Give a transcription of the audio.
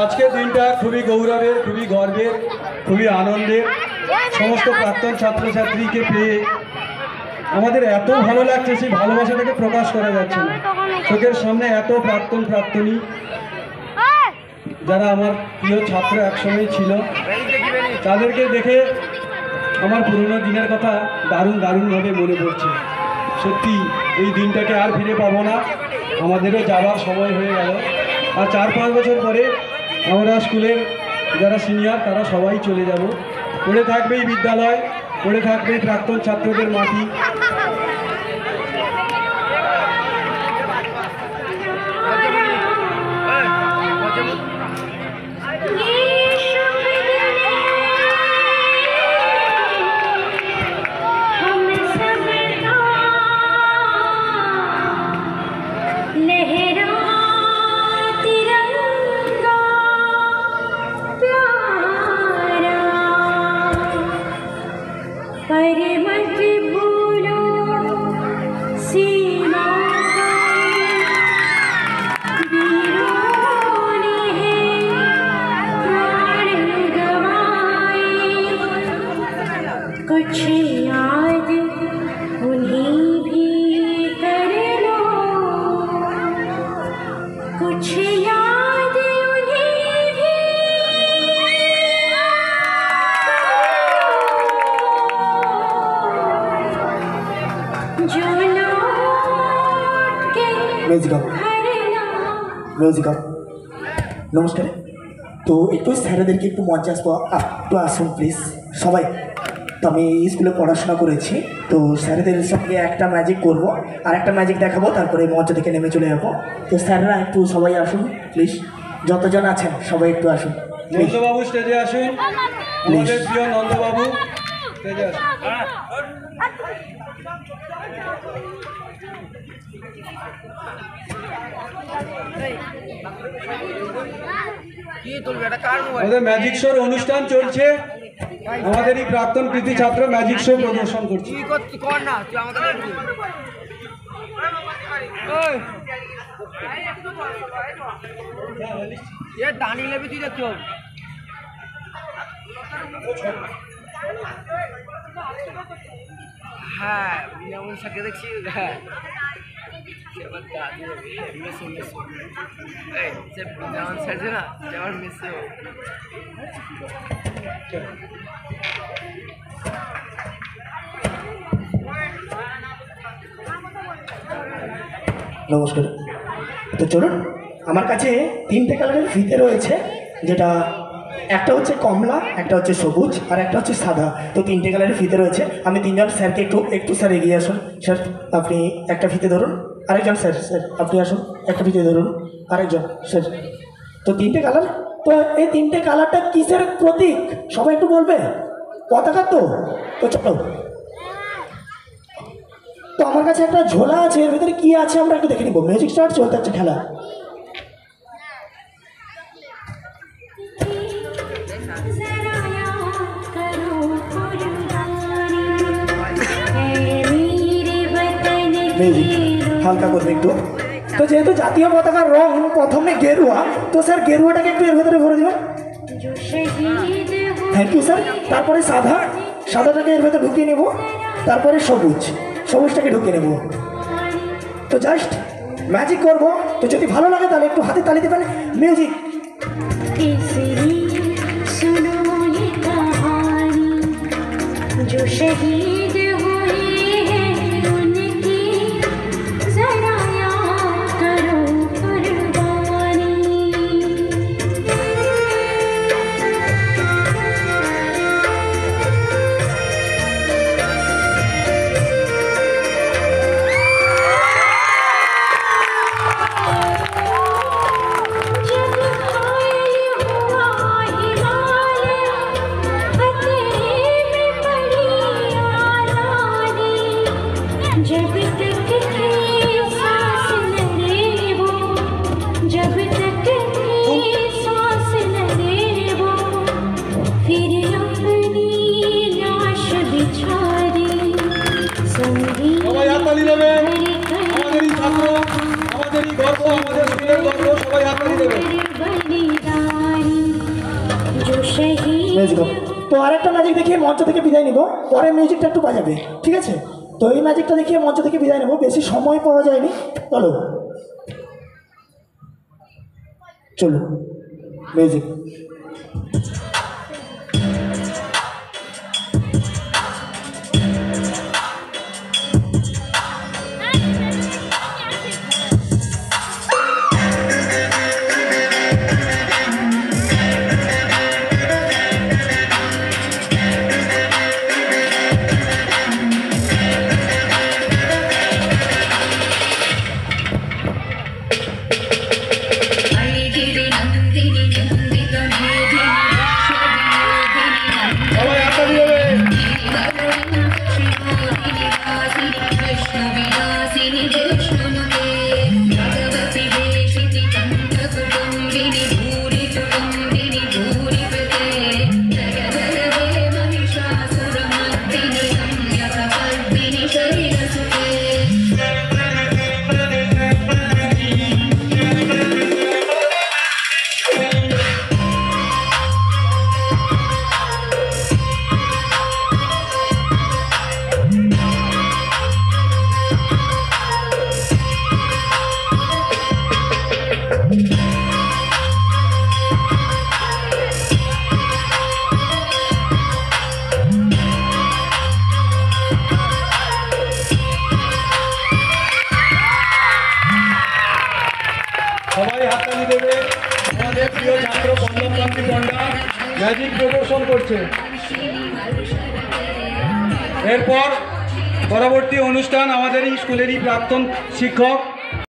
আজকের দিনটা খুবই গৌরবের, খুবই গর্বের, খুবই আনন্দের। সমস্ত প্রাক্তন ছাত্রছাত্রীকে পেয়ে আমাদের এত ভালো লাগছে, সেই ভালোবাসাটাকে প্রকাশ করা যাচ্ছে না। চোখের সামনে এত প্রাক্তনী যারা আমার প্রিয় ছাত্র একসময় ছিল, তাদেরকে দেখে আমার পুরনো দিনের কথা দারুণভাবে মনে পড়ছে। সত্যি এই দিনটাকে আর ফিরে পাবো না, আমাদেরও যাওয়ার সময় হয়ে গেল। আর 4-5 বছর পরে আমরা স্কুলের যারা সিনিয়র তারা সবাই চলে যাব। পড়ে থাকবে এই বিদ্যালয়, পড়ে থাকবে প্রাক্তন ছাত্রদের মাটি। নমস্কার। তো একটু স্যারেদেরকে একটু মঞ্চে আসবো, একটু আসুন প্লিজ সবাই। তো আমি স্কুলে পড়াশোনা করেছি, তো স্যারেদের সঙ্গে একটা ম্যাজিক করব, আর একটা ম্যাজিক দেখাবো, তারপরে মঞ্চ থেকে নেমে চলে যাবো। তো স্যাররা একটু সবাই আসুন প্লিজ, যতজন আছেন সবাই একটু আসুন। নন্দবাবু স্টেজে আসুন, আমাদের প্রিয় নন্দবাবু স্টেজে আসুন। আমাদের ম্যাজিক শোর অনুষ্ঠান চলছে, আমাদের এই প্রাক্তন কৃতি ছাত্র ম্যাজিক শো প্রদর্শন করছে। হ্যাঁ দেখছি। হ্যাঁ নমস্কার। তো চলুন, আমার কাছে 3টে কালারের ফিতে রয়েছে, যেটা একটা হচ্ছে কমলা, একটা হচ্ছে সবুজ, আর একটা হচ্ছে সাদা। তো 3টে কালারের ফিতে রয়েছে। আমি 3জন স্যারকে একটু স্যার এগিয়ে আসুন। স্যার আপনি একটা ফিতে ধরুন, আরেকজন স্যার আপনি আসুন, একটা ফিতে ধরুন, আরেকজন স্যার। তো 3টে কালার। তো এই 3টে কালারটা কিসের প্রতীক সবাই একটু বলবে? পতাকা তো। তো চলো, তো আমার কাছে একটা ঝোলা আছে, এর ভিতরে কি আছে আমরা একটু দেখে নিব। মিউজিক স্টার্ট, চলতে হচ্ছে খেলা। হালকা করবে একটু। তো যেহেতু জাতীয় পতাকার রং প্রথমে গেরুয়া, তো স্যার গেরুয়াটাকে একটু এর ভেতরে ভরে দিবেন। Thank you sir. তারপরে সাদাটাকে এর ভেতরে ঢুকিয়ে নেব, তারপরে সবুজটাকে ঢুকিয়ে নেব। তো জাস্ট ম্যাজিক করব। তো যদি ভালো লাগে তাহলে একটু হাতে তালি দেবেন। মিউজিক। जो शहीद हुए हैं उनकी जरा याद करो कुर्बानी। হাততালি দেবে। আমাদেরই ছাত্র, আমাদেরই গর্ব, আমাদের স্কুলের গর্ব, সবাই হাততালি দেবে। মিউজিক হোক। তো আরেকটা ম্যাজিক দেখিয়ে মঞ্চ থেকে বিদায় নিব, পরে মিউজিকটা একটু বাজাবে, ঠিক আছে? তো এই ম্যাজিকটা দেখিয়ে মঞ্চ থেকে বিদায় নেব, বেশি সময় পাওয়া যায়নি। চলো চলো মিউজিক। সবাই হাততালি দেবে। সবাই হাততালি দেবে। আমাদের প্রিয় ছাত্র পল্লবকান্তি পণ্ডা ম্যাজিক প্রদর্শন করছে। এরপর পরবর্তী অনুষ্ঠান আমাদের এই স্কুলেরই প্রাক্তন শিক্ষক